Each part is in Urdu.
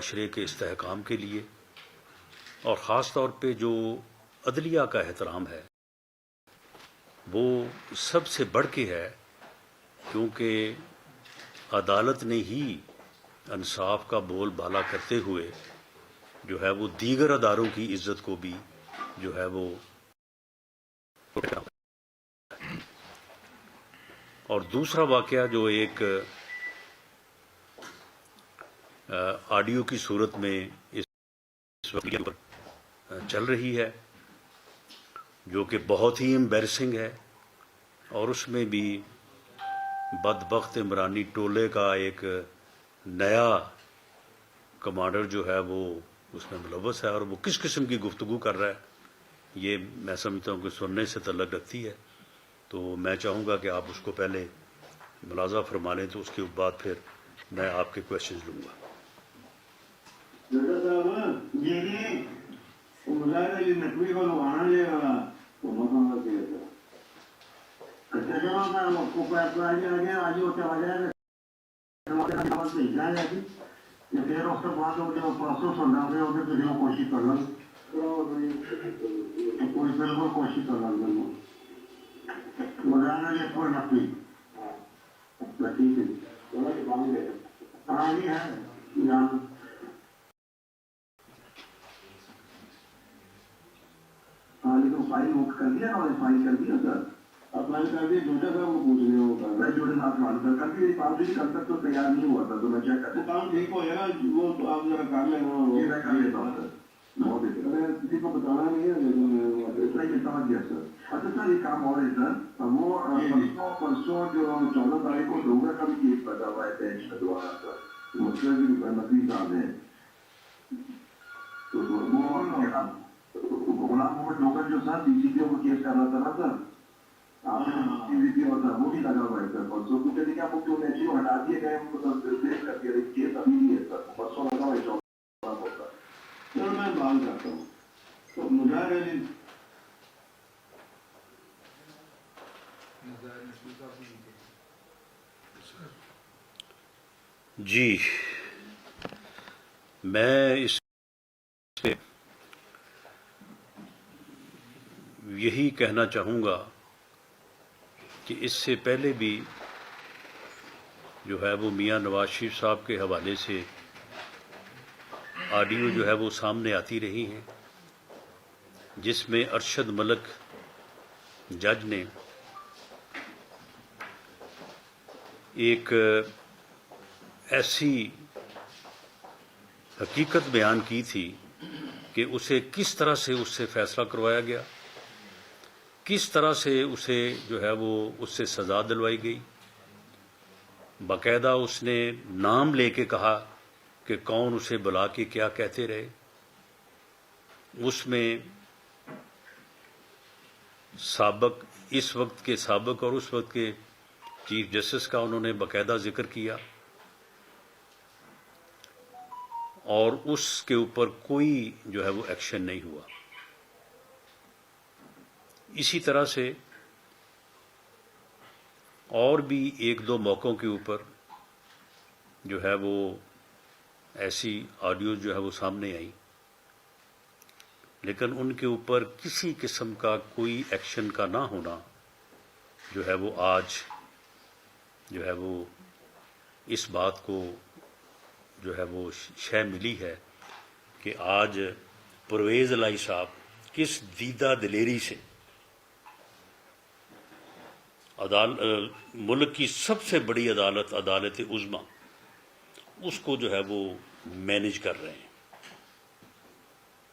معاشرے کے استحکام کے لیے، اور خاص طور پہ جو عدلیہ کا احترام ہے وہ سب سے بڑھ کے ہے، کیونکہ عدالت نے ہی انصاف کا بول بالا کرتے ہوئے جو ہے وہ دیگر اداروں کی عزت کو بھی جو ہے وہ، اور دوسرا واقعہ جو ایک آڈیو کی صورت میں اس وقت چل رہی ہے، جو کہ بہت ہی امبیرسنگ ہے، اور اس میں بھی بدبخت عمرانی ٹولے کا ایک نیا کمانڈر جو ہے وہ اس میں ملوث ہے، اور وہ کس قسم کی گفتگو کر رہا ہے یہ میں سمجھتا ہوں کہ سننے سے تعلق رکھتی ہے. تو میں چاہوں گا کہ آپ اس کو پہلے ملاحظہ فرما لیں، تو اس کے بعد پھر میں آپ کے کوشچنز لوں گا. پھر اس کے بعد پروسیس ہونا کوشش کرنا بالکل کوشش کرنا مزانا یہ کوئی نقلی آگے ہے تو فائل نوٹ کر دیا اور فائل کر دیا سر اپلائی کر دیا جوٹا صاحب وہ پوچھ رہے ہو میں جوٹے صاحب معلوم کر کل بھی کام بھی کل تک تو تیار نہیں ہوا تھا، تو میں چیک کرتا کام ٹھیک ہو جائے گا وہ تو آپ ذرا کر لیں یہ میں کر لیتا ہوں سر کسی کو بتانا نہیں ہے لیکن سمجھ گیا سر. اچھا سر یہ کام ہو رہا ہے سر وہ پرسوں جو 14 تاریخ کو ڈوگرا کا بھی کیس پیدا ہوا ہے بینچ کا دوبارہ سر مسئلہ بھی نقی صاحب ہیں تو وہ غلام محمد ڈوگر جو سر ڈی سی پی کو کیس کر رہا تھا نا سر وہ بھی لگا ہوا ہے سر پرسوں تو کہتے کہ آپ کو نیچے ہٹا دیے گئے ہم کو ریپلیس کر دیا کیس ابھی نہیں ہے سر پرسوں لگا ہوا ہے 14 کو سر. چلو میں بات کرتا ہوں تو مظاہر جی میں اس پہ یہی کہنا چاہوں گا کہ اس سے پہلے بھی جو ہے وہ میاں نواز شریف صاحب کے حوالے سے آڈیو جو ہے وہ سامنے آتی رہی ہیں، جس میں ارشد ملک جج نے ایک ایسی حقیقت بیان کی تھی کہ اسے کس طرح سے اس سے فیصلہ کروایا گیا، کس طرح سے اسے جو ہے وہ اس سے سزا دلوائی گئی. باقاعدہ اس نے نام لے کے کہا کہ کون اسے بلا کے کیا کہتے رہے. اس میں سابق اس وقت کے سابق اور اس وقت کے چیف جسٹس کا انہوں نے باقاعدہ ذکر کیا، اور اس کے اوپر کوئی جو ہے وہ ایکشن نہیں ہوا. اسی طرح سے اور بھی ایک دو موقعوں کے اوپر جو ہے وہ ایسی آڈیو جو ہے وہ سامنے آئی، لیکن ان کے اوپر کسی قسم کا کوئی ایکشن کا نہ ہونا جو ہے وہ آج جو ہے وہ اس بات کو جو ہے وہ شے ملی ہے کہ آج پرویز الہی صاحب کس دیدہ دلیری سے ملک کی سب سے بڑی عدالت عدالت عظمیٰ اس کو جو ہے وہ مینیج کر رہے ہیں،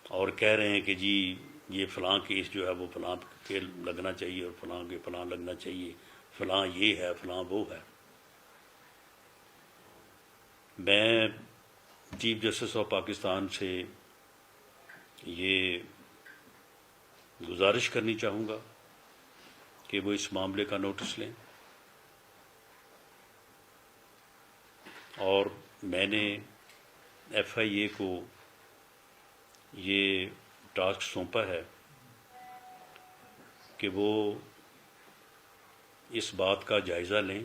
اور کہہ رہے ہیں کہ جی یہ فلاں کیس جو ہے وہ فلاں کے لگنا چاہیے اور فلاں کے فلاں لگنا چاہیے، فلاں یہ ہے فلاں وہ ہے. میں چیف جسٹس آف پاکستان سے یہ گزارش کرنی چاہوں گا کہ وہ اس معاملے کا نوٹس لیں، اور میں نے ایف آئی اے کو یہ ٹاسک سونپا ہے کہ وہ اس بات کا جائزہ لیں،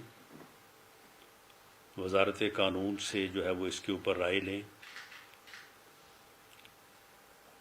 وزارت قانون سے جو ہے وہ اس کے اوپر رائے لیں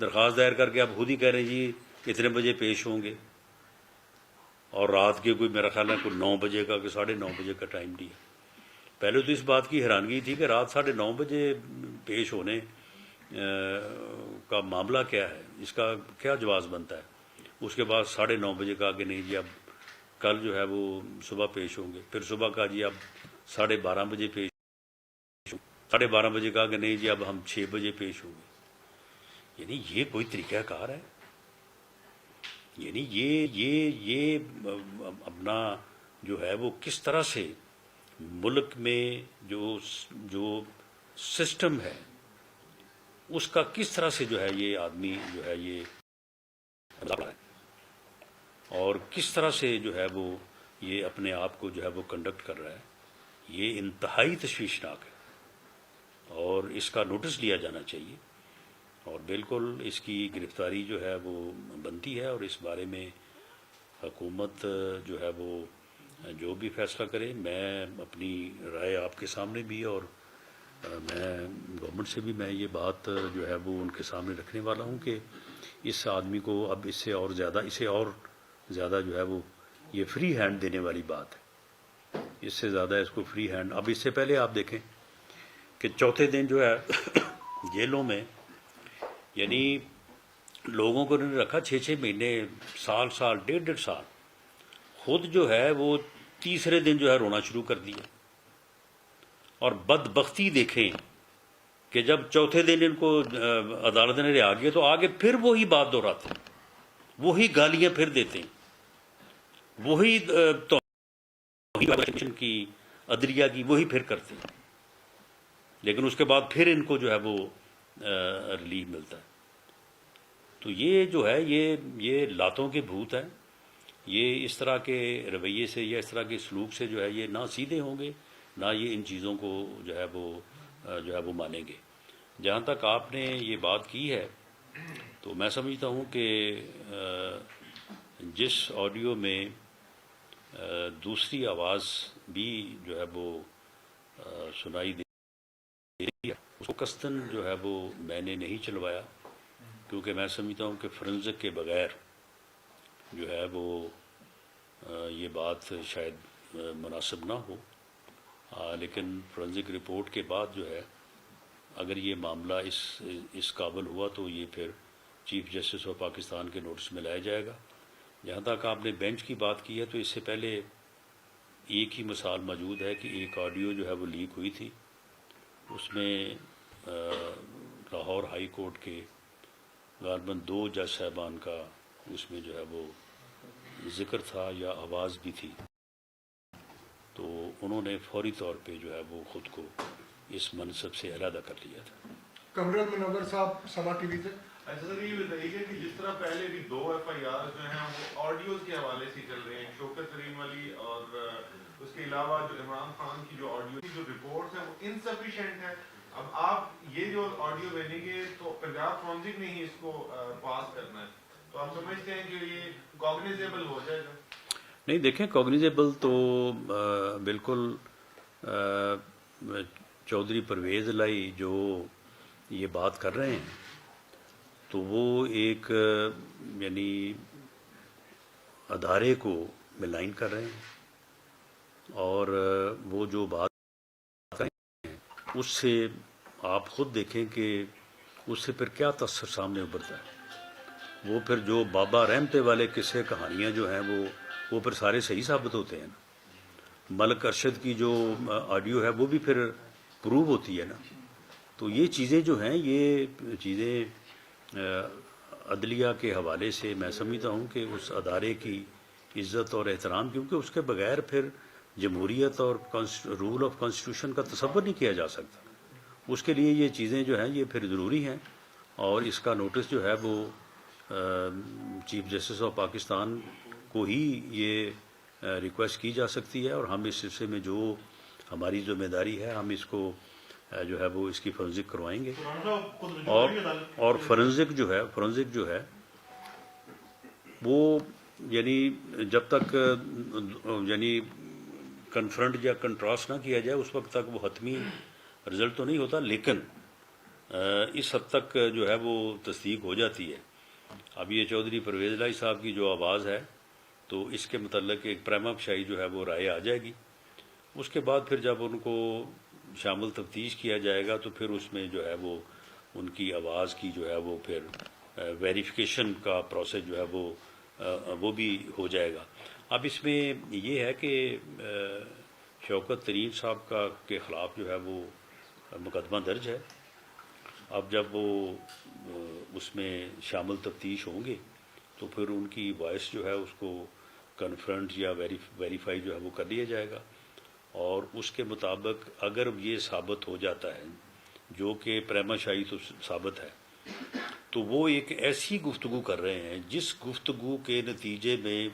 درخواست دائر کر کے آپ خود ہی کہہ رہے ہیں جی اتنے بجے پیش ہوں گے، اور رات کے کوئی میرا خیال ہے کوئی 9 بجے کا کہ 9:30 بجے کا ٹائم دیا۔ پہلے تو اس بات کی حیرانگی تھی کہ رات 9:30 بجے پیش ہونے کا معاملہ کیا ہے، اس کا کیا جواز بنتا ہے۔ اس کے بعد 9:30 بجے کہا کہ نہیں جی اب کل جو ہے وہ صبح پیش ہوں گے، پھر صبح کہا جی اب 12:30 بجے پیش ہوں گے، 12:30 بجے کہا کہ نہیں جی اب ہم 6 بجے پیش ہوں گے۔ یعنی یہ کوئی طریقہ کار ہے؟ یعنی یہ اپنا جو ہے وہ کس طرح سے ملک میں جو سسٹم ہے اس کا کس طرح سے جو ہے یہ آدمی جو ہے یہ اور کس طرح سے جو ہے وہ یہ اپنے آپ کو جو ہے وہ کنڈکٹ کر رہا ہے، یہ انتہائی تشویشناک ہے اور اس کا نوٹس لیا جانا چاہیے، اور بالکل اس کی گرفتاری جو ہے وہ بنتی ہے، اور اس بارے میں حکومت جو ہے وہ جو بھی فیصلہ کرے، میں اپنی رائے آپ کے سامنے بھی اور میں گورنمنٹ سے بھی میں یہ بات جو ہے وہ ان کے سامنے رکھنے والا ہوں کہ اس آدمی کو اب اسے اور زیادہ جو ہے وہ یہ فری ہینڈ دینے والی بات ہے، اس سے زیادہ اس کو فری ہینڈ۔ اب اس سے پہلے آپ دیکھیں کہ چوتھے دن جو ہے جیلوں میں یعنی لوگوں کو انہوں نے رکھا 6 مہینے، سال 1.5 سال، خود جو ہے وہ تیسرے دن جو ہے رونا شروع کر دیا، اور بدبختی دیکھیں کہ جب چوتھے دن ان کو عدالت نے رہا کیا تو آگے پھر وہی بات دہراتے ہیں، وہی گالیاں پھر دیتے ہیں، وہی توہین کی عدلیہ کی وہی پھر کرتے ہیں، لیکن اس کے بعد پھر ان کو جو ہے وہ ریلیف ملتا ہے۔ تو یہ جو ہے یہ لاتوں کے بھوت ہیں، یہ اس طرح کے رویے سے یا اس طرح کے سلوک سے جو ہے یہ نہ سیدھے ہوں گے، نہ یہ ان چیزوں کو جو ہے وہ مانیں گے۔ جہاں تک آپ نے یہ بات کی ہے تو میں سمجھتا ہوں کہ جس آڈیو میں دوسری آواز بھی جو ہے وہ سنائی دے رہی ہے اس کو قصداً جو ہے وہ میں نے نہیں چلوایا، کیونکہ میں سمجھتا ہوں کہ فرنزک کے بغیر جو ہے وہ یہ بات شاید مناسب نہ ہو، لیکن فرنزک رپورٹ کے بعد جو ہے اگر یہ معاملہ اس قابل ہوا تو یہ پھر چیف جسٹس آف پاکستان کے نوٹس میں لایا جائے گا۔ جہاں تک آپ نے بینچ کی بات کی ہے تو اس سے پہلے ایک ہی مثال موجود ہے کہ ایک آڈیو جو ہے وہ لیک ہوئی تھی، اس میں لاہور ہائی کورٹ کے غالباً 2 جج صاحبان کا اس میں جو ہے وہ ذکر تھا یا آواز بھی تھی، تو انہوں نے فوری طور پہ جو ہے وہ خود کو اس منصب سے علیحدہ کر لیا تھا۔ کمرل منور صاحب سما ٹی وی سے۔ ایسا سر یہ بتائیے کہ جس طرح پہلے بھی 2 FIR جو ہیں وہ آڈیوز کے حوالے سے چل رہے ہیں، شوکت ترین والی، اور اس کے علاوہ جو عمران خان کی جو آڈیو کی جو رپورٹس ہیں وہ انسفیشینٹ ہیں۔ اب آپ یہ جو آڈیو بھیجیں گے تو پنجاب فورنزک نے ہی اس کو پاس کرنا ہے، تو آپ سمجھتے ہیں کہ یہ کوگنیزیبل ہو جائے گا؟ نہیں دیکھیں، کوگنیزیبل تو بالکل چودھری پرویز الہی جو یہ بات کر رہے ہیں تو وہ ایک یعنی ادارے کو ملائن کر رہے ہیں، اور وہ جو بات کر رہے ہیں اس سے آپ خود دیکھیں کہ اس سے پھر کیا تصور سامنے ابھرتا ہے۔ وہ پھر جو بابا رحمتے والے قصے کہانیاں جو ہیں وہ پھر سارے صحیح ثابت ہوتے ہیں نا۔ ملک ارشد کی جو آڈیو ہے وہ بھی پھر پروو ہوتی ہے نا۔ تو یہ چیزیں جو ہیں یہ چیزیں عدلیہ کے حوالے سے میں سمجھتا ہوں کہ اس ادارے کی عزت اور احترام، کیونکہ اس کے بغیر پھر جمہوریت اور رول آف کانسٹیٹیوشن کا تصور نہیں کیا جا سکتا۔ اس کے لیے یہ چیزیں جو ہیں یہ پھر ضروری ہیں، اور اس کا نوٹس جو ہے وہ چیف جسٹس آف پاکستان کو ہی یہ ریکویسٹ کی جا سکتی ہے، اور ہم اس سلسلے میں جو ہماری ذمہ داری ہے ہم اس کو جو ہے وہ اس کی فورنزک کروائیں گے، اور فورنزک جو ہے وہ یعنی جب تک یعنی کنفرنٹ یا کنٹراسٹ نہ کیا جائے اس وقت تک وہ حتمی رزلٹ تو نہیں ہوتا، لیکن اس حد تک جو ہے وہ تصدیق ہو جاتی ہے۔ اب یہ چودھری پرویز الہی صاحب کی جو آواز ہے تو اس کے متعلق ایک پریما فشائی جو ہے وہ رائے آ جائے گی۔ اس کے بعد پھر جب ان کو شامل تفتیش کیا جائے گا تو پھر اس میں جو ہے وہ ان کی آواز کی جو ہے وہ پھر ویریفیکیشن کا پروسیس جو ہے وہ بھی ہو جائے گا۔ اب اس میں یہ ہے کہ شوکت ترین صاحب کے خلاف جو ہے وہ مقدمہ درج ہے۔ اب جب وہ اس میں شامل تفتیش ہوں گے تو پھر ان کی وائس جو ہے اس کو کنفرنٹ یا ویریفائی جو ہے وہ کر لیا جائے گا، اور اس کے مطابق اگر یہ ثابت ہو جاتا ہے، جو کہ پریما شاہی تو ثابت ہے، تو وہ ایک ایسی گفتگو کر رہے ہیں جس گفتگو کے نتیجے میں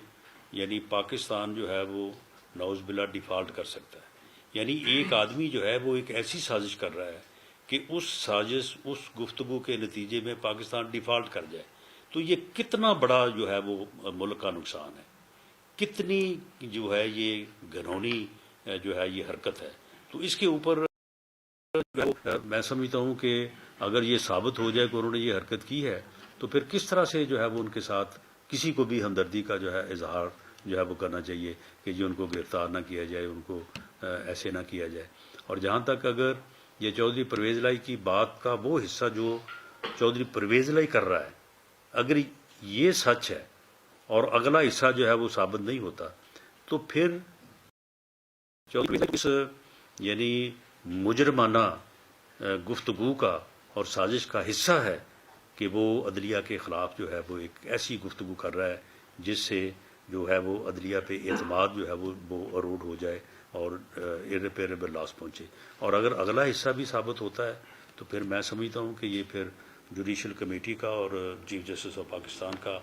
یعنی پاکستان جو ہے وہ نعوذ باللہ ڈیفالٹ کر سکتا ہے۔ یعنی ایک آدمی جو ہے وہ ایک ایسی سازش کر رہا ہے کہ اس سازش، اس گفتگو کے نتیجے میں پاکستان ڈیفالٹ کر جائے، تو یہ کتنا بڑا جو ہے وہ ملک کا نقصان ہے، کتنی جو ہے یہ گھنونی جو ہے یہ حرکت ہے۔ تو اس کے اوپر میں سمجھتا ہوں کہ اگر یہ ثابت ہو جائے کہ انہوں نے یہ حرکت کی ہے تو پھر کس طرح سے جو ہے وہ ان کے ساتھ کسی کو بھی ہمدردی کا جو ہے اظہار جو ہے وہ کرنا چاہیے کہ جی ان کو گرفتار نہ کیا جائے، ان کو ایسے نہ کیا جائے۔ اور جہاں تک اگر یہ چودھری پرویز الہی کی بات کا وہ حصہ جو چودھری پرویز الہی کر رہا ہے، اگر یہ سچ ہے اور اگلا حصہ جو ہے وہ ثابت نہیں ہوتا تو پھر اس یعنی مجرمانہ گفتگو کا اور سازش کا حصہ ہے کہ وہ عدلیہ کے خلاف جو ہے وہ ایک ایسی گفتگو کر رہا ہے جس سے جو ہے وہ عدلیہ پہ اعتماد جو ہے وہ اروڈ ہو جائے اور irreparable لاس پہنچے۔ اور اگر اگلا حصہ بھی ثابت ہوتا ہے تو پھر میں سمجھتا ہوں کہ یہ پھر جوڈیشل کمیٹی کا اور چیف جسٹس آف پاکستان کا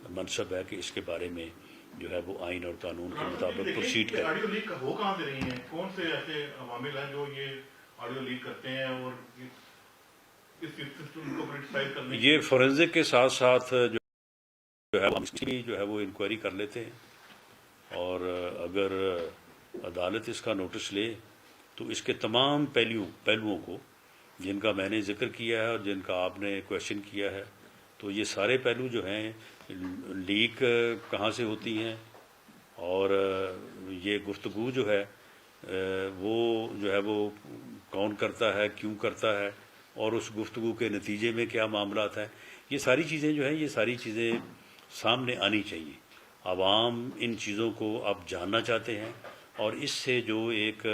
منصب ہے کہ اس کے بارے میں جو ہے وہ آئین اور قانون کے مطابق پروسیڈ کرے۔ آڈیو لیک ہو کہاں سے رہی ہیں؟ کون سے ایسے عوامل ہیں جو یہ آڈیو لیک کرتے ہیں اور اس سسٹم کو کرٹیسائز کرنے؟ یہ فورنزک کے ساتھ ساتھ جو ہے وہ انکوائری کر لیتے ہیں، اور اگر عدالت اس کا نوٹس لے تو اس کے تمام پہلوؤں کو جن کا میں نے ذکر کیا ہے اور جن کا آپ نے کویشچن کیا ہے، تو یہ سارے پہلو جو ہیں، لیک کہاں سے ہوتی ہیں اور یہ گفتگو جو ہے وہ کون کرتا ہے، کیوں کرتا ہے، اور اس گفتگو کے نتیجے میں کیا معاملات ہیں، یہ ساری چیزیں جو ہیں یہ ساری چیزیں سامنے آنی چاہیے۔ عوام ان چیزوں کو اب جاننا چاہتے ہیں، اور اس سے جو ایک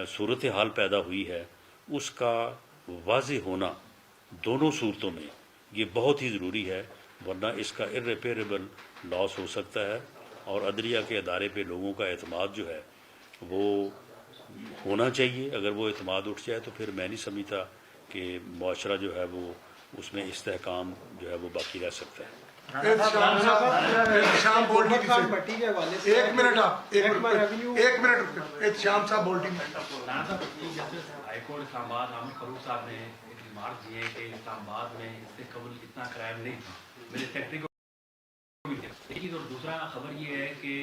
صورتحال پیدا ہوئی ہے اس کا واضح ہونا دونوں صورتوں میں یہ بہت ہی ضروری ہے، ورنہ اس کا irreparable لاس ہو سکتا ہے، اور عدلیہ کے ادارے پہ لوگوں کا اعتماد جو ہے وہ ہونا چاہیے۔ اگر وہ اعتماد اٹھ جائے تو پھر میں نہیں سمجھتا کہ معاشرہ جو ہے وہ اس میں استحکام جو ہے وہ باقی رہ سکتا ہے۔ احتشام بولٹی سے ایک منٹ احتشام صاحب بولٹی میں ہائی کورٹ اسلام آباد عامر فاروق صاحب نے ایک ریمارک دیے کہ اسلام آباد میں اس سے قبل اتنا کرائم نہیں تھا، میرے سیکٹری کو ایک چیز، اور دوسرا خبر یہ ہے کہ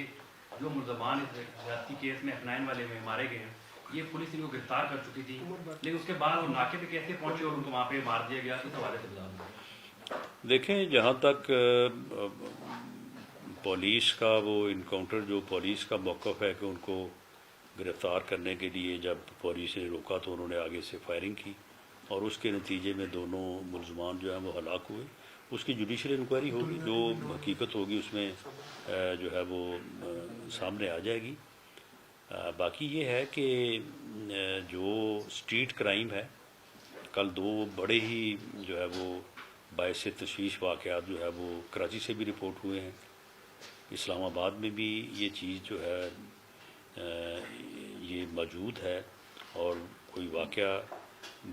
جو ملزمان اس زیادتی کیس میں F9 والے میں مارے گئے ہیں، یہ پولیس ان کو گرفتار کر چکی تھی، لیکن اس کے بعد وہ ناکے پہ کیسے پہنچے اور ان کو وہاں پہ مار دیا گیا، اس حوالے سے بتا دیں۔ دیکھیں، جہاں تک پولیس کا وہ انکاؤنٹر، جو پولیس کا موقف ہے کہ ان کو گرفتار کرنے کے لیے جب پولیس نے روکا تو انہوں نے آگے سے فائرنگ کی، اور اس کے نتیجے میں دونوں ملزمان جو ہیں وہ ہلاک ہوئے۔ اس کی جوڈیشل انکوائری ہوگی، جو حقیقت ہوگی اس میں جو ہے وہ سامنے آ جائے گی۔ باقی یہ ہے کہ جو اسٹریٹ کرائم ہے، کل دو بڑے ہی جو ہے وہ باعث تشویش واقعات جو ہے وہ کراچی سے بھی رپورٹ ہوئے ہیں، اسلام آباد میں بھی یہ چیز جو ہے یہ موجود ہے، اور کوئی واقعہ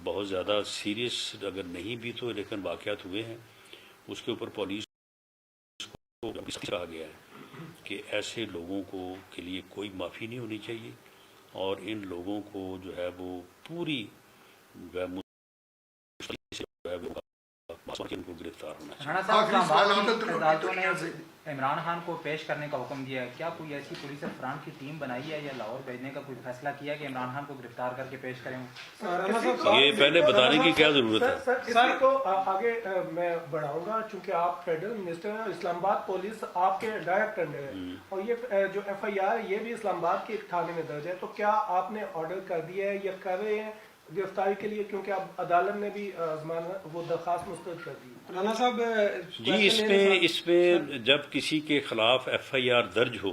بہت زیادہ سیریس اگر نہیں بھی تو لیکن واقعات ہوئے ہیں، اس کے اوپر پولیس کو کہا گیا ہے کہ ایسے لوگوں کو کے لیے کوئی معافی نہیں ہونی چاہیے، اور ان لوگوں کو جو ہے وہ پوری جو ہے ان کو گرفتار ہونا چاہیے۔ رانا صاحب، آخری اسلام سوال آباد آپ کی تک عدالتوں نے عمران خان کو پیش کرنے کا حکم دیا ہے، کیا کوئی ایسی پولیس افسران کی ٹیم بنائی ہے یا لاہور بھیجنے کا کوئی فیصلہ کیا کہ عمران خان کو گرفتار کر کے پیش کریں؟ یہ پہلے بتانے کی کیا ضرورت ہے؟ سر کو آگے میں بڑھاؤں گا، چونکہ آپ فیڈرل منسٹر ہیں، اسلام آباد پولیس آپ کے ڈائریکٹ انڈر ہے، اور یہ جو ایف آئی آر یہ بھی اسلام آباد کے ایک تھانے میں درج ہے، تو کیا آپ نے آرڈر کر دیا ہے یا کر رہے ہیں گرفتاری کے لیے؟ کیونکہ اب عدالت نے بھی وہ درخواست مسترد کر دی۔ رانا صاحب جی، اس میں جب کسی کے خلاف ایف آئی آر درج ہو،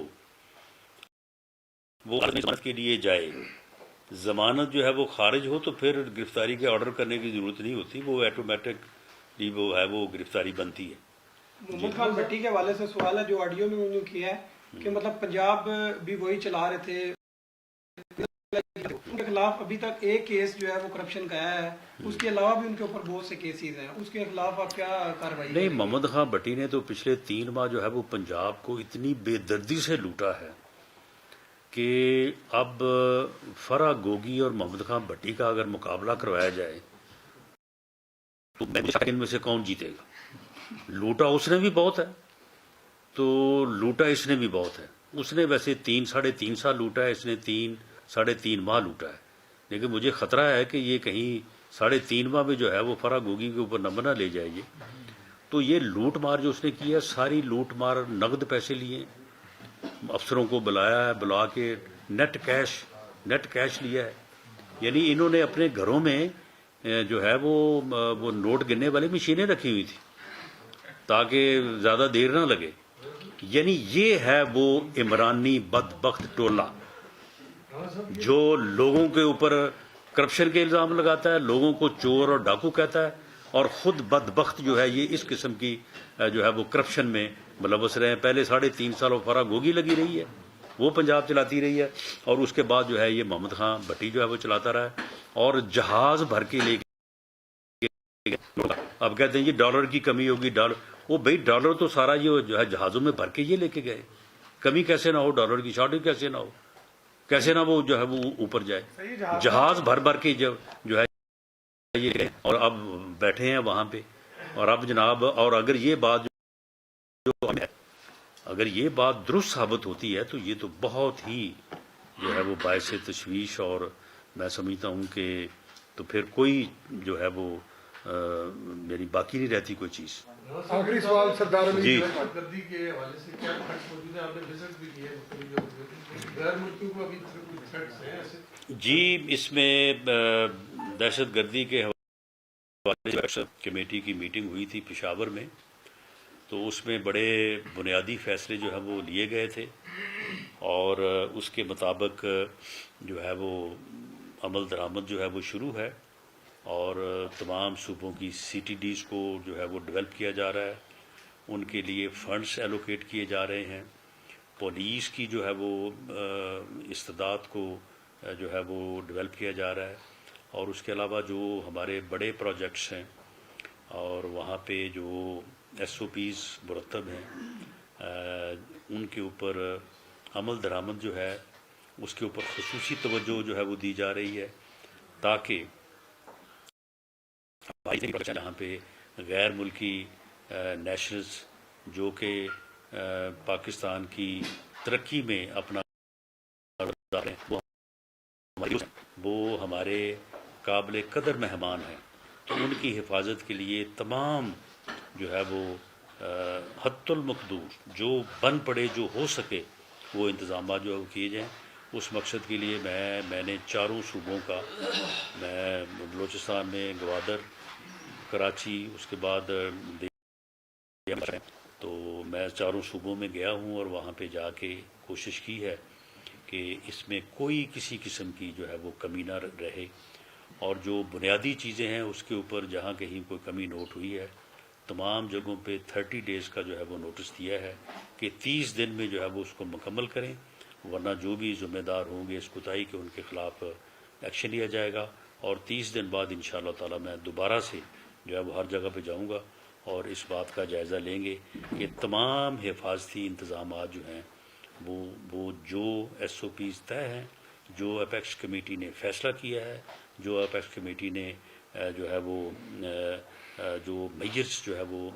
وہ ضمانت کے لیے جائے، ضمانت جو ہے وہ خارج ہو، تو پھر گرفتاری کے آرڈر کرنے کی ضرورت نہیں ہوتی، وہ آٹومیٹکلی وہ ہے وہ گرفتاری بنتی ہے۔ محمد خان بھٹی کے حوالے سے سوال ہے جو آڈیو میں انہوں نے کیا ہے کہ مطلب پنجاب بھی وہی چلا رہے تھے، ان کے خلاف ابھی تک ایک کیس جو ہے وہ کرپشن کا ہے، اس کے علاوہ بھی ان کے اوپر بہت سے کیسز ہیں، اس کے خلاف آپ کیا کارروائی؟ نہیں، محمد خان بھٹی نے تو پچھلے 3 ماہ جو ہے وہ پنجاب کو اتنی بے دردی سے لوٹا ہے کہ اب فرح گوگی اور محمد خان بھٹی کا اگر مقابلہ کروایا جائے تو ان میں سے کون جیتے گا؟ لوٹا اس نے بھی بہت ہے، تو لوٹا اس نے بھی بہت ہے۔ اس نے ویسے 3.5 سال لوٹا ہے، اس نے 3.5 ماہ لوٹا ہے، لیکن مجھے خطرہ ہے کہ یہ کہیں 3.5 ماہ میں جو ہے وہ فرح گوگی کے اوپر نمبر نہ لے جائے گی۔ تو یہ لوٹ مار جو اس نے کی ہے، ساری لوٹ مار نقد پیسے لیے، افسروں کو بلایا ہے، بلا کے نیٹ کیش لیا ہے، یعنی انہوں نے اپنے گھروں میں جو ہے وہ نوٹ گننے والی مشینیں رکھی ہوئی تھی تاکہ زیادہ دیر نہ لگے۔ یعنی یہ ہے وہ عمرانی بدبخت ٹولہ جو لوگوں کے اوپر کرپشن کے الزام لگاتا ہے، لوگوں کو چور اور ڈاکو کہتا ہے، اور خود بدبخت جو ہے یہ اس قسم کی جو ہے وہ کرپشن میں ملوث رہے ہیں۔ پہلے 3.5 سال فرح گوگی لگی رہی ہے، وہ پنجاب چلاتی رہی ہے، اور اس کے بعد جو ہے یہ محمد خان بھٹی جو ہے وہ چلاتا رہا ہے، اور جہاز بھر کے لے کے اب کہتے ہیں یہ ڈالر کی کمی ہوگی، وہ بھائی ڈالر تو سارا یہ جو ہے جہازوں میں بھر کے یہ لے کے گئے، کمی کیسے نہ ہو، ڈالر کی شارٹیج کیسے نہ ہو، کیسے نہ وہ جو ہے وہ اوپر جائے، جہاز بھر کے جو ہے یہ، اور اب بیٹھے ہیں وہاں پہ، اور اب جناب، اور اگر یہ بات اگر یہ بات درست ثابت ہوتی ہے تو یہ تو بہت ہی جو ہے وہ باعث تشویش، اور میں سمجھتا ہوں کہ تو پھر کوئی جو ہے وہ میری باقی نہیں رہتی کوئی چیز۔ آخری سوال سردار علی جی، گردی کے حوالے سے کیا تھریٹس موجود ہیں؟ آپ نے وزٹ بھی کیے غیر ملکیوں کو ابھی کوئی تھریٹس ہیں ایسے؟ جی، اس میں دہشت گردی کے حوالے سے کمیٹی کی میٹنگ ہوئی تھی پشاور میں، تو اس میں بڑے بنیادی فیصلے جو ہیں وہ لیے گئے تھے، اور اس کے مطابق جو ہے وہ عمل درآمد جو ہے وہ شروع ہے، اور تمام صوبوں کی سی ٹی ڈیز کو جو ہے وہ ڈیولپ کیا جا رہا ہے، ان کے لیے فنڈز ایلوکیٹ کیے جا رہے ہیں، پولیس کی جو ہے وہ استعداد کو جو ہے وہ ڈیولپ کیا جا رہا ہے، اور اس کے علاوہ جو ہمارے بڑے پروجیکٹس ہیں اور وہاں پہ جو ایس او پیز مرتب ہیں ان کے اوپر عمل درآمد جو ہے اس کے اوپر خصوصی توجہ جو ہے وہ دی جا رہی ہے، تاکہ جہاں پہ غیر ملکی نیشنلز جو کہ پاکستان کی ترقی میں اپنا وہ ہمارے قابل قدر مہمان ہیں، تو ان کی حفاظت کے لیے تمام جو ہے وہ حتی المقدور جو بن پڑے، جو ہو سکے، وہ انتظامات جو ہے وہ کیے جائیں۔ اس مقصد کے لیے میں نے 4 صوبوں کا، میں بلوچستان میں گوادر، کراچی، اس کے بعد تو میں 4 صوبوں میں گیا ہوں، اور وہاں پہ جا کے کوشش کی ہے کہ اس میں کوئی کسی قسم کی جو ہے وہ کمی نہ رہے، اور جو بنیادی چیزیں ہیں اس کے اوپر جہاں کہیں کوئی کمی نوٹ ہوئی ہے، تمام جگہوں پہ 30 ڈیز کا جو ہے وہ نوٹس دیا ہے کہ 30 دن میں جو ہے وہ اس کو مکمل کریں، ورنہ جو بھی ذمہ دار ہوں گے اس کوتاہی کے ان کے خلاف ایکشن لیا جائے گا، اور 30 دن بعد انشاءاللہ تعالی میں دوبارہ سے جو ہے وہ ہر جگہ پہ جاؤں گا، اور اس بات کا جائزہ لیں گے کہ تمام حفاظتی انتظامات جو ہیں وہ جو ایس او پیز طے ہیں، جو اپیکس کمیٹی نے فیصلہ کیا ہے، جو اپیکس کمیٹی نے جو ہے وہ جو میجرس جو ہے وہ